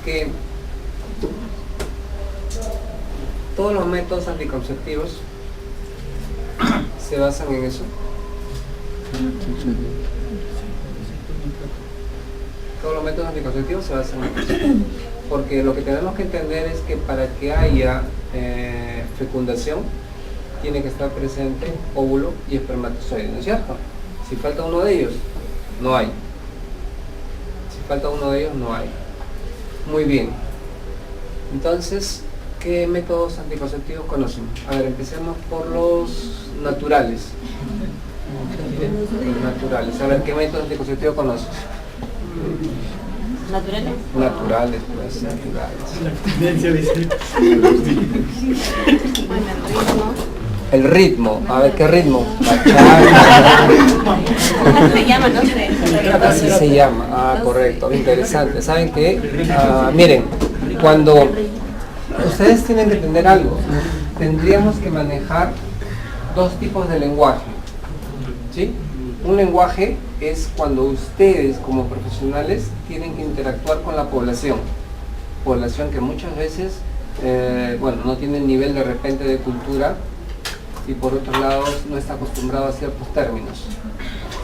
que todos los métodos anticonceptivos se basan en eso. Todos los métodos anticonceptivos se basan en eso. Porque lo que tenemos que entender es que para que haya fecundación, tiene que estar presente óvulo y espermatozoide, ¿no es cierto? Si falta uno de ellos, no hay. Si falta uno de ellos, no hay. Muy bien. Entonces, ¿qué métodos anticonceptivos conocemos? A ver, empecemos por los naturales. Los naturales. A ver, ¿qué métodos anticonceptivos conoces? ¿Naturales? Naturales, pues, naturales. Bueno, el ritmo. El ritmo, a ver, ¿qué ritmo? Se llama, no sé. Así se llama, correcto, interesante. ¿Saben qué? Miren, cuando ustedes tienen que entender algo, tendríamos que manejar dos tipos de lenguaje, ¿sí? Un lenguaje es cuando ustedes como profesionales tienen que interactuar con la población que muchas veces, bueno, no tiene el nivel de repente de cultura y por otros lados no está acostumbrado a ciertos términos.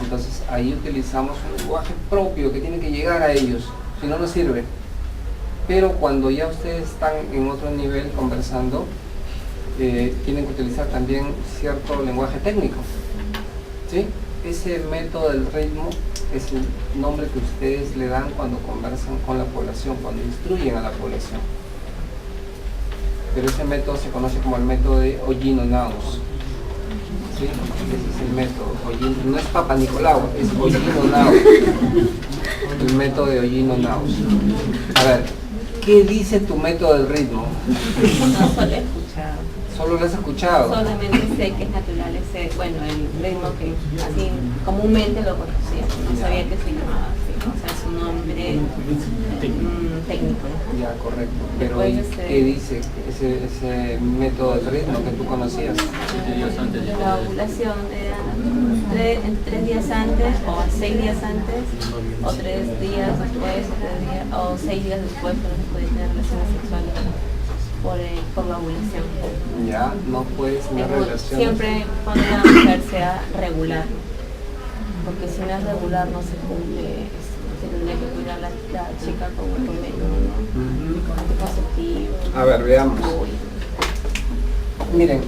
Entonces ahí utilizamos un lenguaje propio que tiene que llegar a ellos, si no, no sirve. Pero cuando ya ustedes están en otro nivel conversando, tienen que utilizar también cierto lenguaje técnico, ¿sí? Ese método del ritmo es el nombre que ustedes le dan cuando conversan con la población, cuando instruyen a la población. Pero ese método se conoce como el método de Ollino-Naus. ¿Sí? Ese es el método. No es Papa Nicolau, es Ollino-Naus. El método de Ollino-Naus. A ver, ¿qué dice tu método del ritmo? No solo he escuchado. ¿Solo lo has escuchado? Solamente sé que es natural, bueno, el ritmo que así comúnmente lo conocía, no sabía que se llamaba así, o sea, es un nombre técnico. Ya, correcto. Pero Después, ¿qué dice ese método del ritmo que tú conocías? La ovulación era 3 días antes, o 6 días antes, o 3 días después, o 6 días después, pero no podía tener relaciones sexuales por la ovulación. Ya, no puedes tener relaciones. Siempre cuando la mujer sea regular, porque si no es regular no se cumple, se tendría que cuidar la chica con otro método, ¿no? Anticonceptivo. A ver, veamos. Miren,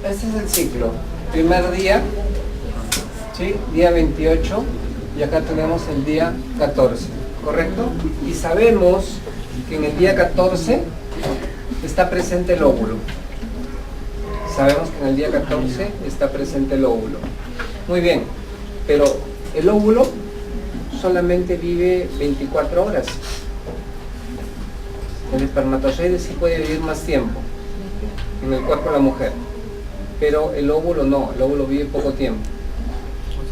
este es el ciclo. Primer día, ¿sí? Día 28, y acá tenemos el día 14, ¿correcto? Y sabemos que en el día 14 está presente el óvulo. Sabemos que en el día 14 está presente el óvulo. Muy bien, pero el óvulo solamente vive 24 horas. El espermatozoide sí puede vivir más tiempo en el cuerpo de la mujer, pero el óvulo no, el óvulo vive poco tiempo.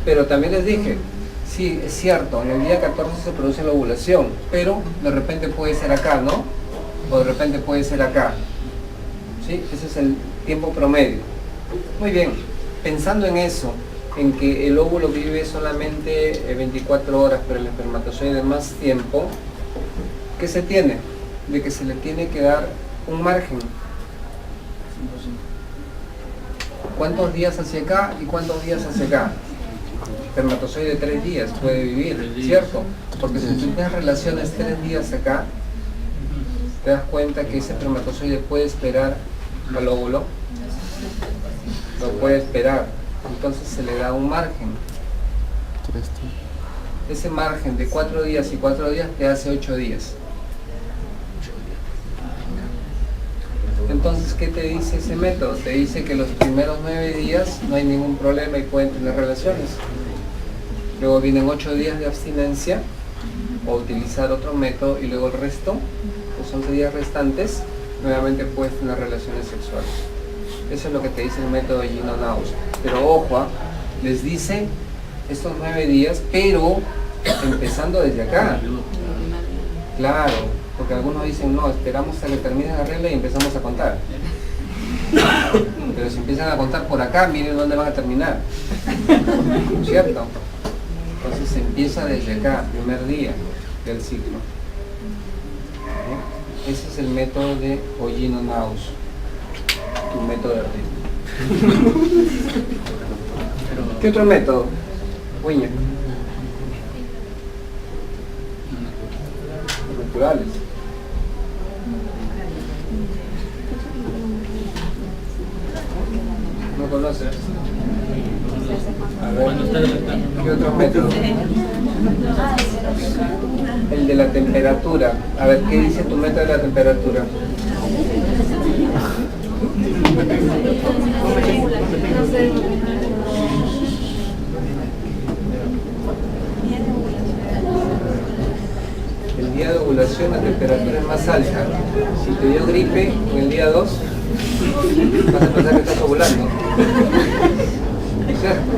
Pero también les dije, sí, es cierto, en el día 14 se produce la ovulación, pero de repente puede ser acá, ¿no? O de repente puede ser acá. ¿Sí? Ese es el tiempo promedio. Muy bien, pensando en eso, en que el óvulo vive solamente 24 horas, pero el espermatozoide más tiempo, ¿qué se tiene? De que se le tiene que dar un margen. ¿Cuántos días hacia acá y cuántos días hacia acá? Espermatozoide 3 días puede vivir, ¿cierto? Porque si tú tienes relaciones 3 días acá, te das cuenta que ese espermatozoide puede esperar al óvulo, lo puede esperar, entonces se le da un margen. Ese margen de 4 días y 4 días te hace 8 días. Entonces, ¿qué te dice ese método? Te dice que los primeros 9 días no hay ningún problema y pueden tener relaciones. Luego vienen 8 días de abstinencia o utilizar otro método, y luego el resto, los 11 días restantes, nuevamente puedes tener relaciones sexuales. Eso es lo que te dice el método de Ollino-Naus. Pero ojo, les dice estos 9 días, pero empezando desde acá. Claro, porque algunos dicen, no, esperamos a que termine la regla y empezamos a contar. Pero si empiezan a contar por acá, miren dónde van a terminar. ¿No es cierto? Entonces se empieza desde acá, primer día del ciclo. Ese es el método de Hollino Naus, tu método de ritmo. ¿Qué otro método? Uña. Naturales. ¿No conoces? A ver, ¿qué otro método? El de la temperatura. A ver, ¿qué dice tu método de la temperatura? El día de ovulación la temperatura es más alta. Si te dio gripe en el día 2, vas a pensar que estás ovulando. ¿Cierto?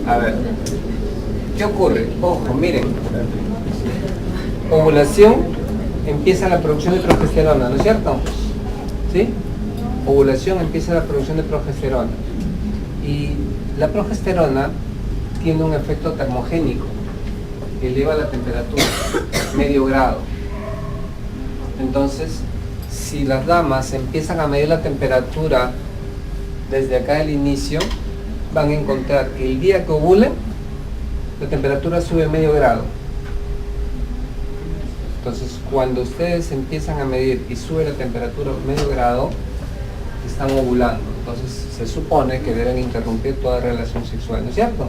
A ver, ¿qué ocurre? Ojo, miren. Ovulación, empieza la producción de progesterona, ¿no es cierto? ¿Sí? Ovulación, empieza la producción de progesterona. Y la progesterona tiene un efecto termogénico, eleva la temperatura, medio grado. Entonces, si las damas empiezan a medir la temperatura desde acá del inicio, van a encontrar que el día que ovulen, la temperatura sube medio grado. Entonces, cuando ustedes empiezan a medir y sube la temperatura medio grado, están ovulando. Entonces, se supone que deben interrumpir toda relación sexual, ¿no es cierto?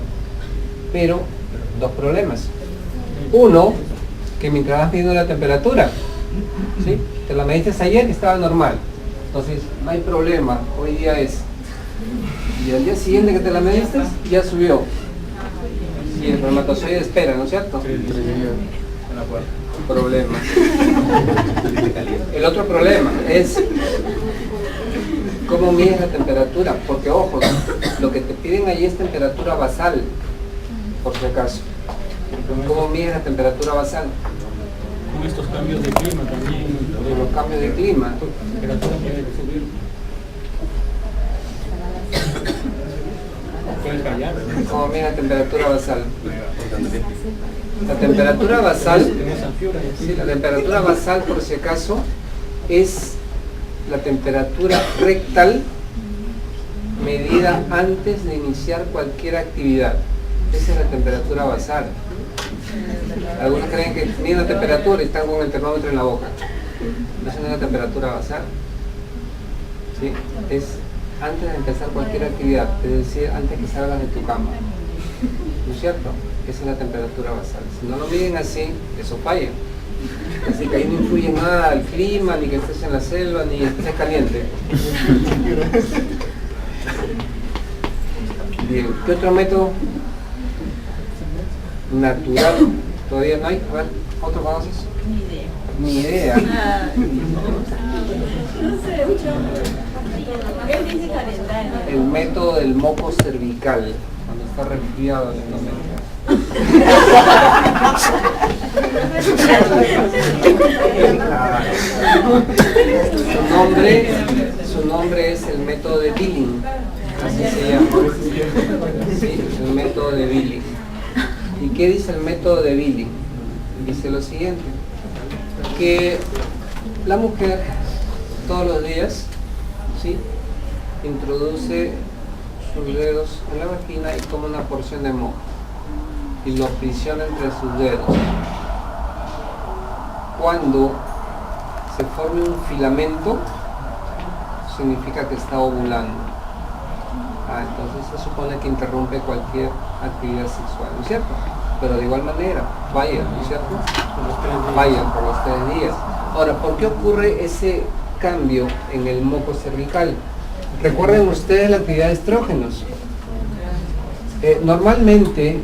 Pero, dos problemas. Uno, que mientras vas midiendo la temperatura, ¿sí? Te la mediste ayer y estaba normal. Entonces, no hay problema, hoy día es. Y al día siguiente que te la mediste, ya subió. Y el espermatozoide espera, ¿no es cierto? Problema. El otro problema es cómo mides la temperatura, porque ojo, lo que te piden allí es temperatura basal, por si acaso. ¿Cómo mides la temperatura basal? Con estos cambios de clima también. Con los cambios de clima. La temperatura tiene que subir. Puedes callar. ¿Cómo mide la temperatura basal? La temperatura basal, sí, la temperatura basal, por si acaso, es la temperatura rectal medida antes de iniciar cualquier actividad. Esa es la temperatura basal. Algunos creen que miden la temperatura y están con el termómetro en la boca. Esa no es la temperatura basal. ¿Sí? Es antes de empezar cualquier actividad, es decir, antes que salgas de tu cama. ¿No es cierto? Esa es la temperatura basal. Si no lo miden así, eso falla. Así que ahí no influye nada el clima, ni que estés en la selva, ni estés caliente. Bien, ¿qué otro método? Natural. ¿Todavía no hay? A ver, ¿otro conoces? Ni idea. No sé, ¿qué dice calendario? El método del moco cervical, cuando está resfriado en la su nombre es el método de Billing, así se llama. Sí, el método de Billing. ¿Y qué dice el método de Billing? Dice lo siguiente, que la mujer todos los días, ¿sí?, introduce sus dedos en la vagina y toma una porción de moco y lo aprisiona entre sus dedos. Cuando se forme un filamento, significa que está ovulando. Entonces se supone que interrumpe cualquier actividad sexual, ¿no es cierto? Pero de igual manera, vaya, ¿no es cierto? Vaya por los 3 días. Ahora, ¿por qué ocurre ese cambio en el moco cervical? Recuerden ustedes la actividad de estrógenos. Normalmente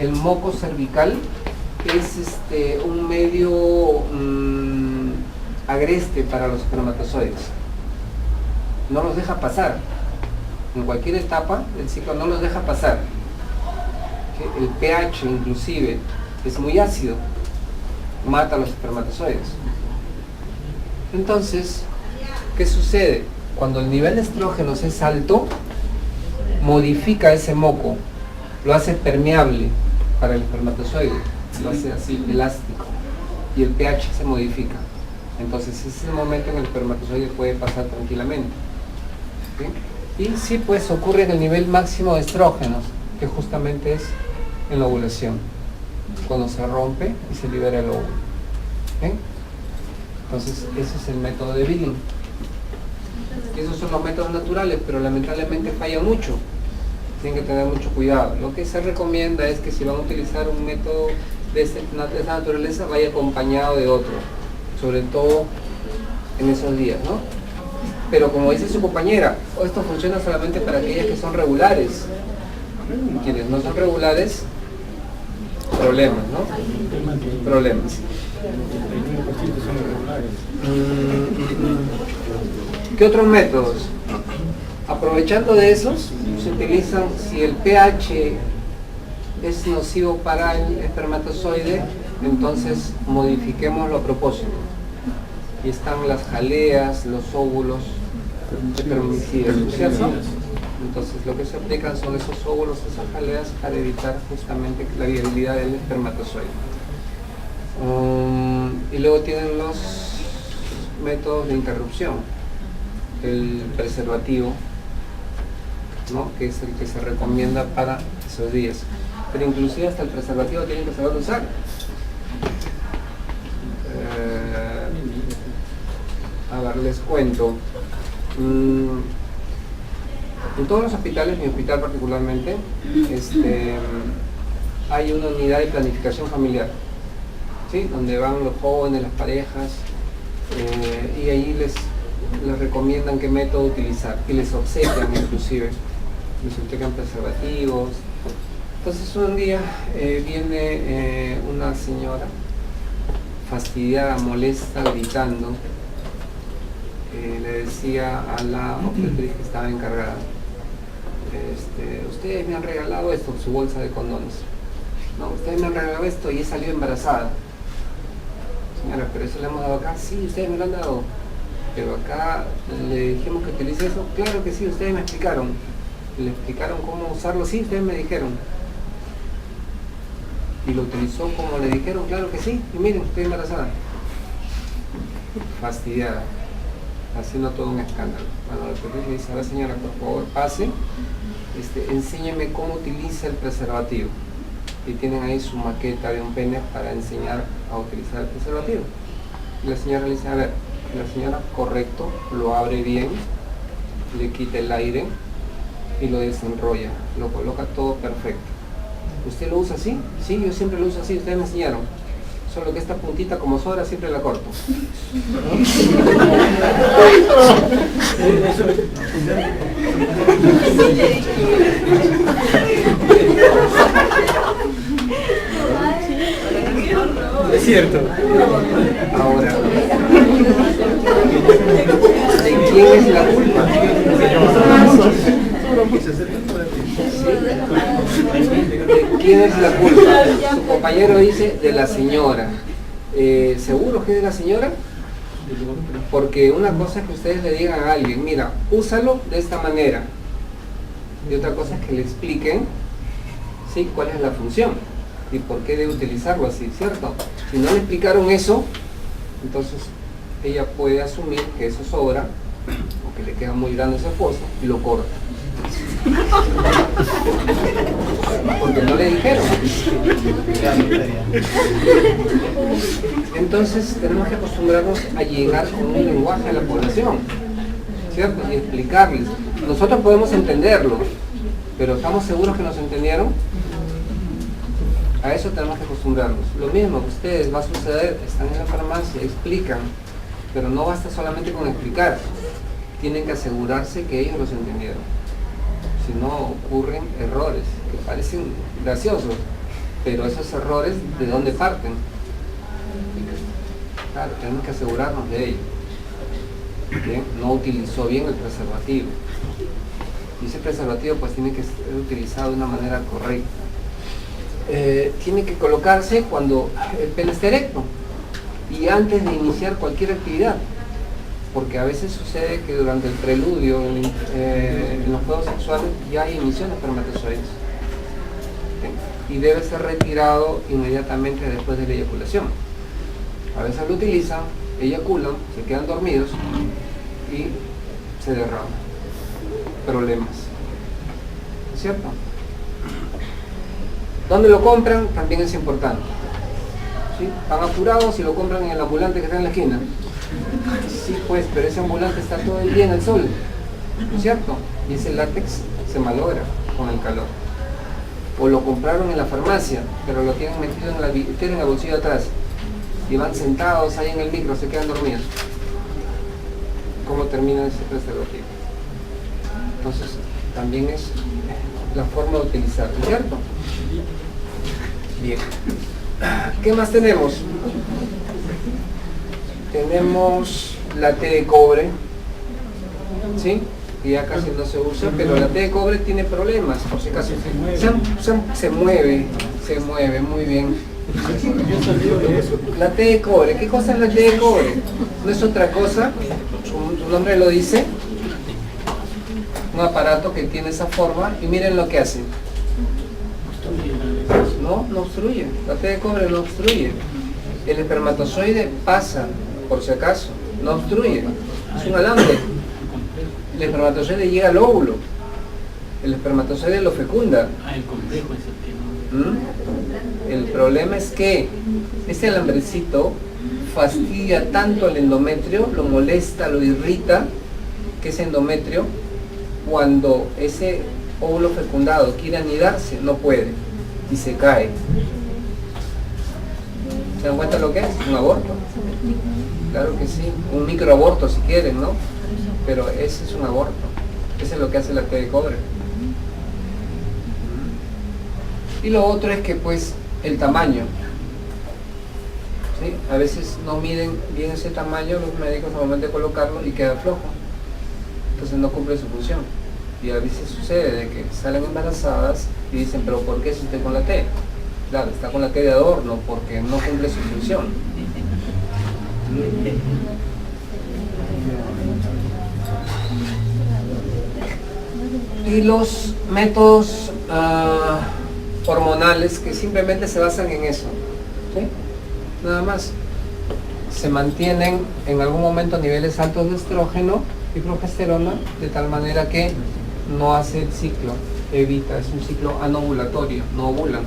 el moco cervical es un medio agreste para los espermatozoides. No los deja pasar. En cualquier etapa del ciclo no los deja pasar. El pH inclusive es muy ácido, mata a los espermatozoides. Entonces, ¿qué sucede? Cuando el nivel de estrógenos es alto, modifica ese moco, lo hace permeable para el espermatozoide. lo hace así elástico y el pH se modifica. Entonces ese es el momento en que el espermatozoide puede pasar tranquilamente. ¿Sí? Y sí, pues ocurre en el nivel máximo de estrógenos, que justamente es en la ovulación, cuando se rompe y se libera el óvulo. ¿Sí? Entonces ese es el método de Billing. Y esos son los métodos naturales, pero lamentablemente falla mucho. Tienen que tener mucho cuidado. Lo que se recomienda es que si van a utilizar un método de esta naturaleza, vaya acompañado de otro, sobre todo en esos días, ¿no? Pero como dice su compañera, esto funciona solamente para aquellas que son regulares. Quienes no son regulares, problemas, ¿no? Problemas. ¿Qué otros métodos? Aprovechando de esos, se utilizan, si el pH es nocivo para el espermatozoide, entonces modifiquémoslo a propósito. Y están las jaleas, los óvulos permisibles, ¿cierto? Entonces lo que se aplican son esos óvulos, esas jaleas, para evitar justamente la viabilidad del espermatozoide. Y luego tienen los métodos de interrupción, el preservativo, ¿no? Que es el que se recomienda para esos días. Pero inclusive hasta el preservativo tienen que saber usar. A ver, les cuento. En todos los hospitales, mi hospital particularmente, hay una unidad de planificación familiar, ¿sí? Donde van los jóvenes, las parejas, y ahí les recomiendan qué método utilizar, y les obsequian inclusive, les obsequian preservativos. Entonces un día viene una señora fastidiada, molesta, gritando. Le decía a la obstetriz que estaba encargada, ustedes me han regalado esto, su bolsa de condones. No, ustedes me han regalado esto y he salido embarazada. Señora, pero eso le hemos dado acá. Sí, ustedes me lo han dado. Pero acá le dijimos que utilice eso. Claro que sí, ustedes me explicaron. Le explicaron cómo usarlo. Sí, ustedes me dijeron. Y lo utilizó como le dijeron. Claro que sí. Y miren, estoy embarazada. Fastidiada, haciendo todo un escándalo. Bueno, la doctora le dice: a ver, señora, por favor, pase, enséñeme cómo utiliza el preservativo. Y tienen ahí su maqueta de un pene para enseñar a utilizar el preservativo. Y la señora le dice: a ver, la señora, correcto, lo abre bien, le quita el aire y lo desenrolla, lo coloca todo perfecto. ¿Usted lo usa así? Sí, yo siempre lo uso así, ustedes me enseñaron. Solo que esta puntita, como sobra, siempre la corto. Es cierto. Ahora, ¿de quién es la culpa? ¿De quién es la culpa? Su compañero dice de la señora. ¿Seguro que es de la señora? Porque una cosa es que ustedes le digan a alguien: mira, úsalo de esta manera. Y otra cosa es que le expliquen, ¿sí?, cuál es la función y por qué debe utilizarlo así, ¿cierto? Si no le explicaron eso, entonces ella puede asumir que eso sobra o que le queda muy grande ese foso y lo corta. Porque no le dijeron. Entonces tenemos que acostumbrarnos a llegar con un lenguaje a la población, ¿cierto? Y explicarles. Nosotros podemos entenderlo, pero ¿estamos seguros que nos entendieron? A eso tenemos que acostumbrarnos. Lo mismo que ustedes va a suceder, están en la farmacia, explican, pero no basta solamente con explicar, tienen que asegurarse que ellos los entendieron. Si no, ocurren errores que parecen graciosos, pero esos errores, ¿de dónde parten? Claro, tenemos que asegurarnos de ello. Bien, no utilizó bien el preservativo. Y ese preservativo pues tiene que ser utilizado de una manera correcta. Tiene que colocarse cuando el pene está erecto y antes de iniciar cualquier actividad, porque a veces sucede que durante el preludio, en los juegos sexuales, ya hay emisión de espermatozoides. y debe ser retirado inmediatamente después de la eyaculación. A veces lo utilizan, eyaculan, se quedan dormidos y se derraman. Problemas. ¿Es cierto? ¿Dónde lo compran? También es importante. ¿Sí? Van apurados y lo compran en el ambulante que está en la esquina. Sí, pues, pero ese ambulante está todo el día en el sol. ¿No es cierto? Y ese látex se malogra con el calor. O lo compraron en la farmacia, pero lo tienen metido en la bolsilla de atrás. Y van sentados ahí en el micro, se quedan dormidos. ¿Cómo termina ese preservativo? Entonces, también es la forma de utilizarlo, ¿cierto? Bien. ¿Qué más tenemos? Tenemos la T de cobre, ¿sí? Que ya casi no se usa, pero la T de cobre tiene problemas, por si acaso. Se mueve, muy bien. La T de cobre, ¿qué cosa es la T de cobre? No es otra cosa, su nombre lo dice, un aparato que tiene esa forma, y miren lo que hace. No obstruye, la T de cobre no obstruye. El espermatozoide pasa, por si acaso, no obstruye, es un alambre. El espermatozoide llega al óvulo, el espermatozoide lo fecunda. El complejo es el que no. El problema es que ese alambrecito fastidia tanto al endometrio, lo molesta, lo irrita, que ese endometrio, cuando ese óvulo fecundado quiere anidarse, no puede y se cae. ¿Se dan cuenta lo que es? Un aborto. Claro que sí, un microaborto si quieren, ¿no? Pero ese es un aborto. Ese es lo que hace la T de cobre. Y lo otro es que pues el tamaño, ¿sí? A veces no miden bien ese tamaño los médicos al momento de colocarlo y queda flojo, entonces no cumple su función. Y a veces sucede de que salen embarazadas y dicen, pero ¿por qué si estoy con la T? Claro, está con la T de adorno porque no cumple su función. Y los métodos hormonales que simplemente se basan en eso, ¿sí? Nada más. Se mantienen en algún momento niveles altos de estrógeno y progesterona, de tal manera que no hace el ciclo, evita, es un ciclo anovulatorio, no ovulan.